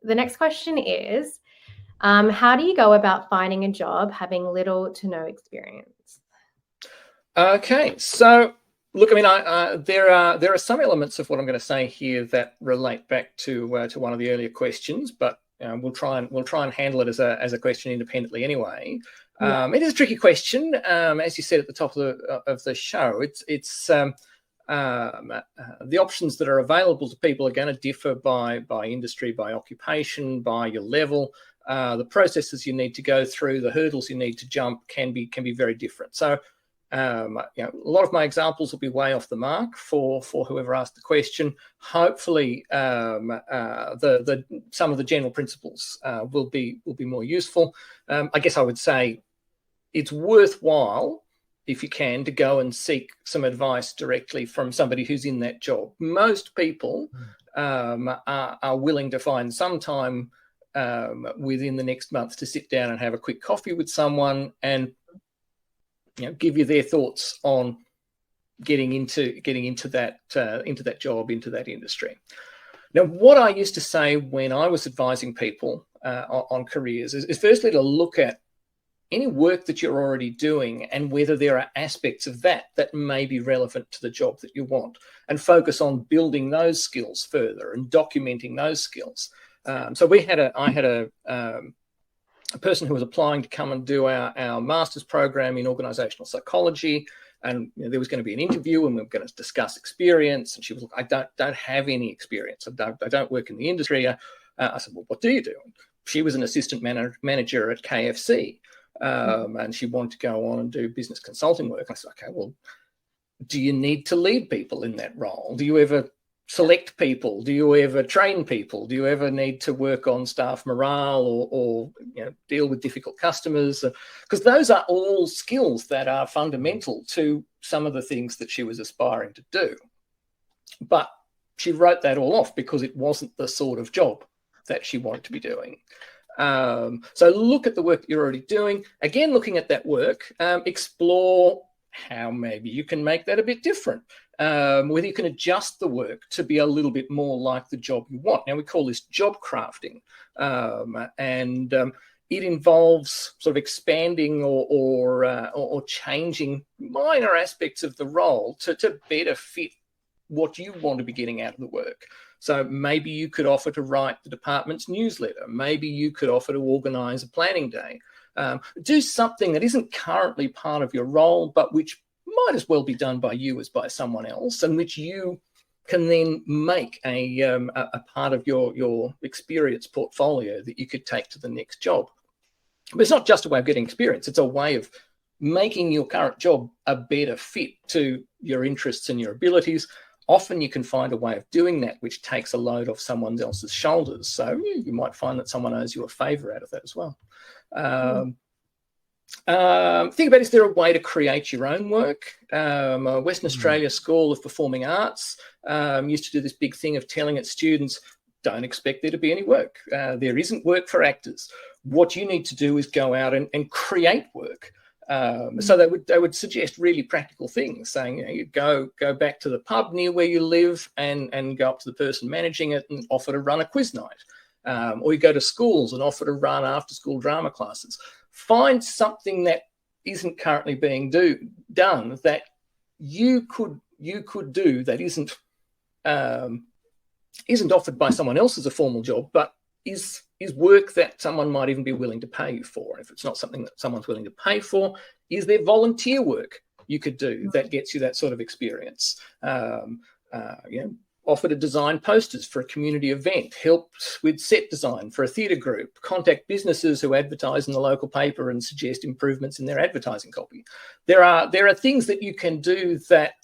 the next question is, how do you go about finding a job having little to no experience? Okay, so look, I mean, there are some elements of what I'm going to say here that relate back to one of the earlier questions, but we'll try and handle it as a question independently anyway. It is a tricky question, as you said at the top of the show. It's the options that are available to people are going to differ by industry, by occupation, by your level. The processes you need to go through, the hurdles you need to jump can be very different. So, a lot of my examples will be way off the mark for whoever asked the question. Hopefully, some of the general principles will be more useful. I guess I would say it's worthwhile, if you can, to go and seek some advice directly from somebody who's in that job. Most people are willing to find some time within the next month to sit down and have a quick coffee with someone and give you their thoughts on getting into that job, into that industry. Now, what I used to say when I was advising people on careers is firstly to look at any work that you're already doing and whether there are aspects of that may be relevant to the job that you want, and focus on building those skills further and documenting those skills. So I had a person who was applying to come and do our master's program in organizational psychology, and there was going to be an interview and we were going to discuss experience, and she was like, I don't have any experience. I don't work in the industry. I said, well, what do you do? She was an assistant manager at KFC. And she wanted to go on and do business consulting work. I said, okay, well, do you need to lead people in that role? Do you ever select people? Do you ever train people? Do you ever need to work on staff morale or deal with difficult customers? Because those are all skills that are fundamental to some of the things that she was aspiring to do. But she wrote that all off because it wasn't the sort of job that she wanted to be doing. So look at the work that you're already doing. Again, looking at that work, explore how maybe you can make that a bit different, whether you can adjust the work to be a little bit more like the job you want. Now, we call this job crafting, and it involves sort of expanding or changing minor aspects of the role to better fit what you want to be getting out of the work. So maybe you could offer to write the department's newsletter. Maybe you could offer to organise a planning day. Do something that isn't currently part of your role, but which might as well be done by you as by someone else, and which you can then make a part of your experience portfolio that you could take to the next job. But it's not just a way of getting experience. It's a way of making your current job a better fit to your interests and your abilities. Often you can find a way of doing that which takes a load off someone else's shoulders. So you might find that someone owes you a favour out of that as well. Think about, is there a way to create your own work? Western Australia School of Performing Arts used to do this big thing of telling its students, don't expect there to be any work. There isn't work for actors. What you need to do is go out and create work. So they would suggest really practical things, saying, you go back to the pub near where you live and go up to the person managing it and offer to run a quiz night, or you go to schools and offer to run after-school drama classes. Find something that isn't currently being done that you could do that isn't offered by someone else as a formal job, but is work that someone might even be willing to pay you for. If it's not something that someone's willing to pay for, is there volunteer work you could do that gets you that sort of experience? Offer to design posters for a community event, help with set design for a theatre group, contact businesses who advertise in the local paper and suggest improvements in their advertising copy. There are things that you can do that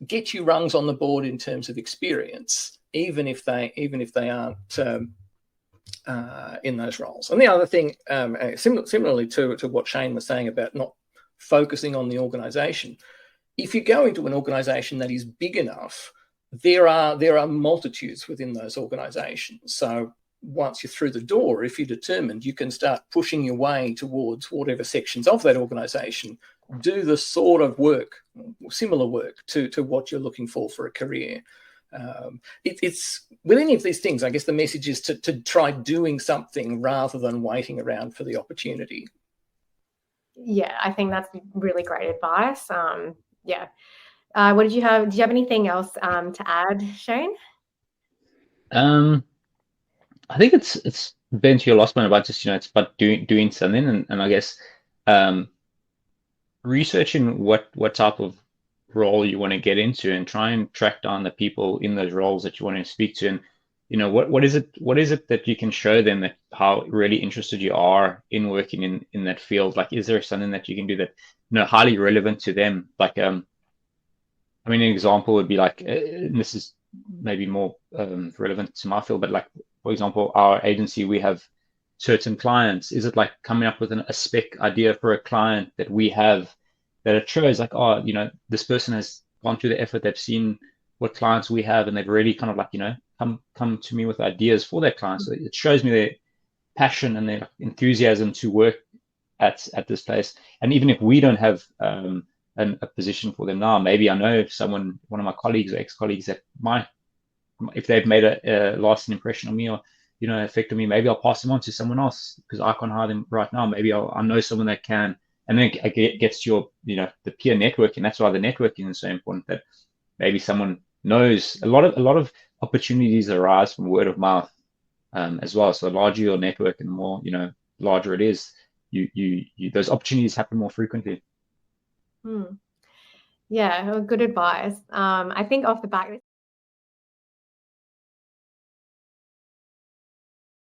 get you rungs on the board in terms of experience, even if they aren't in those roles. And the other thing, similarly to what Shane was saying about not focusing on the organisation, if you go into an organisation that is big enough, there are multitudes within those organisations. So once you're through the door, if you're determined, you can start pushing your way towards whatever sections of that organisation do the sort of work, similar work to what you're looking for a career. It's with any of these things, I guess the message is to try doing something rather than waiting around for the opportunity. Yeah, I think that's really great advice. Yeah. What did you have? Do you have anything else to add, Shane? I think it's been to your last point about just, it's about doing something, and I guess researching what type of role you want to get into, and try and track down the people in those roles that you want to speak to, and what is it that you can show them, that how really interested you are in working in that field. Like, is there something that you can do that highly relevant to them? Like, I mean, an example would be like, and this is maybe more relevant to my field, but like, for example, our agency, we have certain clients. Is it like coming up with a spec idea for a client that we have, that it shows like, oh, this person has gone through the effort, they've seen what clients we have, and they've really kind of like, come to me with ideas for their clients. So it shows me their passion and their enthusiasm to work at this place. And even if we don't have a position for them now, maybe I know someone, one of my colleagues or ex-colleagues, that might, if they've made a lasting impression on me, or affected me, maybe I'll pass them on to someone else, because I can't hire them right now. Maybe I know someone that can. And then it gets to your the peer networking. That's why the networking is so important, that maybe someone knows. A lot of opportunities arise from word of mouth as well. So the larger your network and the more larger it is, you those opportunities happen more frequently. Yeah, good advice. I think off the back